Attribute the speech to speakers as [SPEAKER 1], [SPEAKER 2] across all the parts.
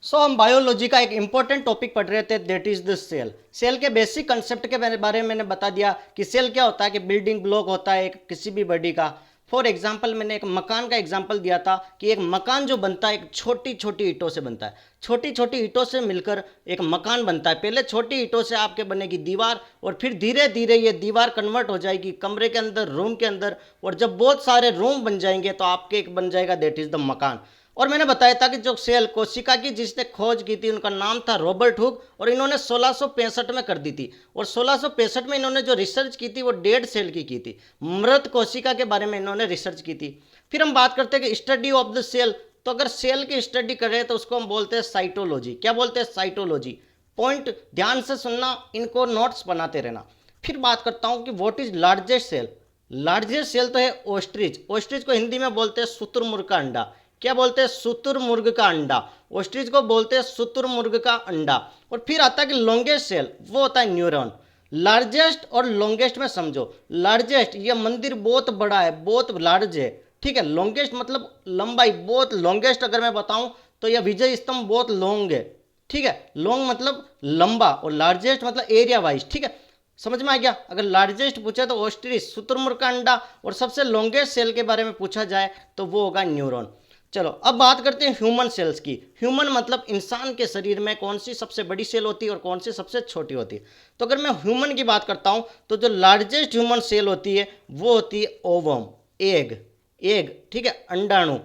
[SPEAKER 1] हम बायोलॉजी का एक इंपॉर्टेंट टॉपिक पढ़ रहे थे, that is the cell. Cell के बेसिक कंसेप्ट के बारे में मैंने बता दिया कि सेल क्या होता है, कि बिल्डिंग ब्लॉक होता है एक किसी भी बॉडी का। फॉर एग्जाम्पल मैंने एक मकान का एग्जाम्पल दिया था कि एक मकान जो बनता है एक छोटी छोटी ईंटों से बनता है। छोटी छोटी ईंटों से मिलकर एक मकान बनता है। पहले छोटी ईंटों से आपके बनेगी दीवार, और फिर धीरे धीरे ये दीवार कन्वर्ट हो जाएगी कमरे के अंदर, रूम के अंदर, और जब बहुत सारे रूम बन जाएंगे तो आपके एक बन जाएगा दैट इज द मकान। और मैंने बताया था कि जो सेल कोशिका की जिसने खोज की थी उनका नाम था रॉबर्ट हुक, और इन्होंने 1665 में कर दी थी। और 1665 में इन्होंने जो रिसर्च की थी वो डेड सेल की थी, मृत कोशिका के बारे में इन्होंने रिसर्च की थी। फिर हम बात करते हैं कि स्टडी ऑफ द सेल। तो अगर सेल की स्टडी करें तो उसको हम बोलते हैं साइटोलॉजी। क्या बोलते हैं? साइटोलॉजी। पॉइंट ध्यान से सुनना, इनको नोट्स बनाते रहना। फिर बात करता हूं कि what is largest cell. Largest cell तो है ओस्ट्रिच। ओस्ट्रिच को हिंदी में बोलते हैं शुतुरमुर्ग का अंडा। क्या बोलते हैं? शुतुरमुर्ग का अंडा। ओस्ट्रिच को बोलते हैं शुतुरमुर्ग का अंडा। और फिर आता है कि लॉन्गेस्ट सेल, वो होता है न्यूरॉन। लार्जेस्ट और लॉन्गेस्ट में समझो। लार्जेस्ट, ये मंदिर बहुत बड़ा है, बहुत लार्ज है, ठीक है। लॉन्गेस्ट मतलब लंबाई, बहुत लॉन्गेस्ट अगर मैं बताऊं तो यह विजय स्तंभ बहुत लॉन्ग है, ठीक है। लॉन्ग मतलब लंबा, और लार्जेस्ट मतलब एरिया वाइज, ठीक है। समझ में आ गया? अगर लार्जेस्ट पूछा तो ऑस्ट्रिच शुतुरमुर्ग का अंडा, और सबसे लॉन्गेस्ट सेल के बारे में पूछा जाए तो वो होगा न्यूरॉन। चलो अब बात करते हैं ह्यूमन सेल्स की। ह्यूमन मतलब इंसान के शरीर में कौन सी सबसे बड़ी सेल होती है और कौन सी सबसे छोटी होती है। तो अगर मैं ह्यूमन की बात करता हूं तो जो लार्जेस्ट ह्यूमन सेल होती है वो होती है ओवम, एग। एग, ठीक है, अंडाणु।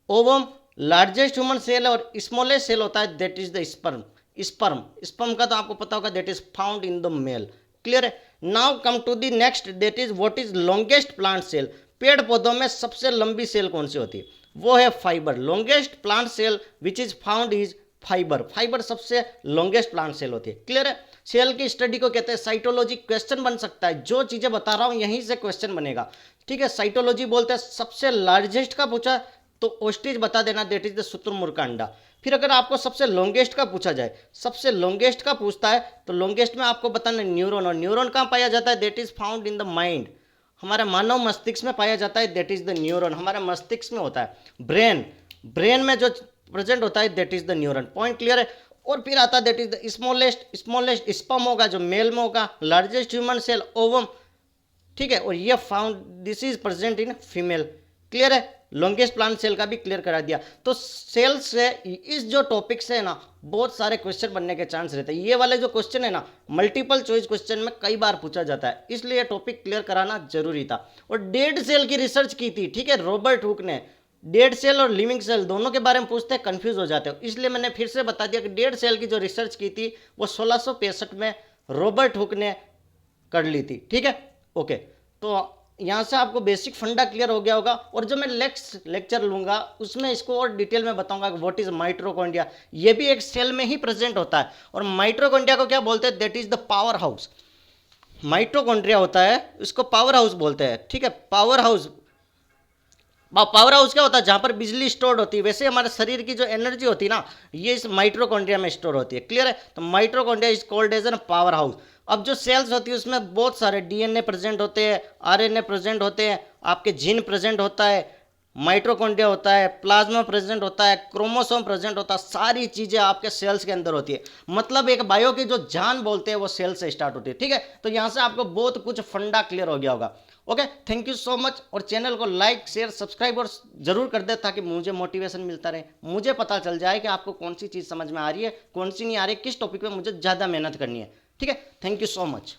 [SPEAKER 1] ओवम लार्जेस्ट ह्यूमन सेल है, और स्मॉलेस्ट सेल होता है that is the sperm. Sperm, sperm का तो आपको पता होगा that is found in the male. Clear है? Now come to the next, that is what is longest plant cell. पेड़ पौधों में सबसे लंबी सेल कौन सी होती है? वो है fibre. Longest plant cell which is found is fibre. Fibre सबसे लॉन्गेस्ट प्लांट सेल होती है। क्लियर है? सेल की स्टडी को कहते हैं साइटोलॉजी। क्वेश्चन बन सकता है, जो चीजें बता रहा हूं यहीं से क्वेश्चन बनेगा, ठीक है। साइटोलॉजी बोलते हैं। सबसे लार्जेस्ट का पूछा तो ओस्ट्रिच बता देना, दैट इज द शुतुरमुर्ग का अंडा। फिर अगर आपको सबसे लॉन्गेस्ट का पूछा जाए, सबसे लॉन्गेस्ट का पूछता है तो लॉन्गेस्ट में आपको बताना न्यूरॉन। और न्यूरॉन कहाँ पाया जाता है? That is found in the mind. हमारे मानव मस्तिष्क में पाया जाता है, दैट इज द न्यूरॉन। हमारे मस्तिष्क में होता है। ब्रेन, ब्रेन में जो प्रेजेंट होता है that is the neuron. Point clear है? और फिर आता है that is the smallest. Smallest sperm होगा जो मेल में होगा। लार्जेस्ट ह्यूमन सेल ओवम, ठीक है। और ये found this is present in female. Clear है? लॉन्गेस्ट प्लांट सेल का भी क्लियर करा दिया। तो सेल से इस जो टॉपिक से है ना बहुत सारे क्वेश्चन बनने के चांस रहते हैं। ये वाले जो क्वेश्चन है ना मल्टीपल चॉइस क्वेश्चन में कई बार पूछा जाता है, इसलिए टॉपिक क्लियर कराना जरूरी था। और डेड सेल की रिसर्च की थी, ठीक है, रॉबर्ट हुक ने। डेड सेल और लिविंग सेल दोनों के बारे में पूछते हैं, कंफ्यूज हो जाते हो, इसलिए मैंने फिर से बता दिया कि डेड सेल की जो रिसर्च की थी वो 1665 में रॉबर्ट हुक ने कर ली थी, ठीक है। ओके, तो यहाँ से आपको बेसिक फंडा क्लियर हो गया होगा। और जो मैं नेक्स्ट लेक्चर लूंगा उसमें इसको और डिटेल में बताऊंगा कि व्हाट इज माइटोकॉन्ड्रिया। ये भी एक सेल में ही प्रेजेंट होता है। और माइटोकॉन्ड्रिया को क्या बोलते हैं? That is the power house. Mitochondria होता है, इसको पावर हाउस बोलते हैं, ठीक है। पावर हाउस, पावर हाउस क्या होता है? जहां पर बिजली स्टोर होती है। वैसे हमारे शरीर की जो एनर्जी होती है ना ये इस माइटोकॉन्ड्रिया में स्टोर होती है। क्लियर है? तो mitochondria is called as an power house. अब जो सेल्स होती है उसमें बहुत सारे डीएनए प्रेजेंट होते हैं, आरएनए प्रेजेंट होते हैं, आपके जीन प्रेजेंट होता है, माइटोकॉन्ड्रिया होता है, प्लाज्मा प्रेजेंट होता है, क्रोमोसोम प्रेजेंट होता है, सारी चीजें आपके सेल्स के अंदर होती है। मतलब एक बायो की जो जान बोलते हैं वो सेल से स्टार्ट होती है, ठीक है। तो यहां से आपको बहुत कुछ फंडा क्लियर हो गया होगा। Okay, thank you so much. और चैनल को लाइक शेयर सब्सक्राइब और जरूर कर दे ताकि मुझे मोटिवेशन मिलता रहे, मुझे पता चल जाए कि आपको कौन सी चीज़ समझ में आ रही है, कौन सी नहीं आ रही है, किस टॉपिक पे मुझे ज़्यादा मेहनत करनी है, ठीक है। Thank you so much.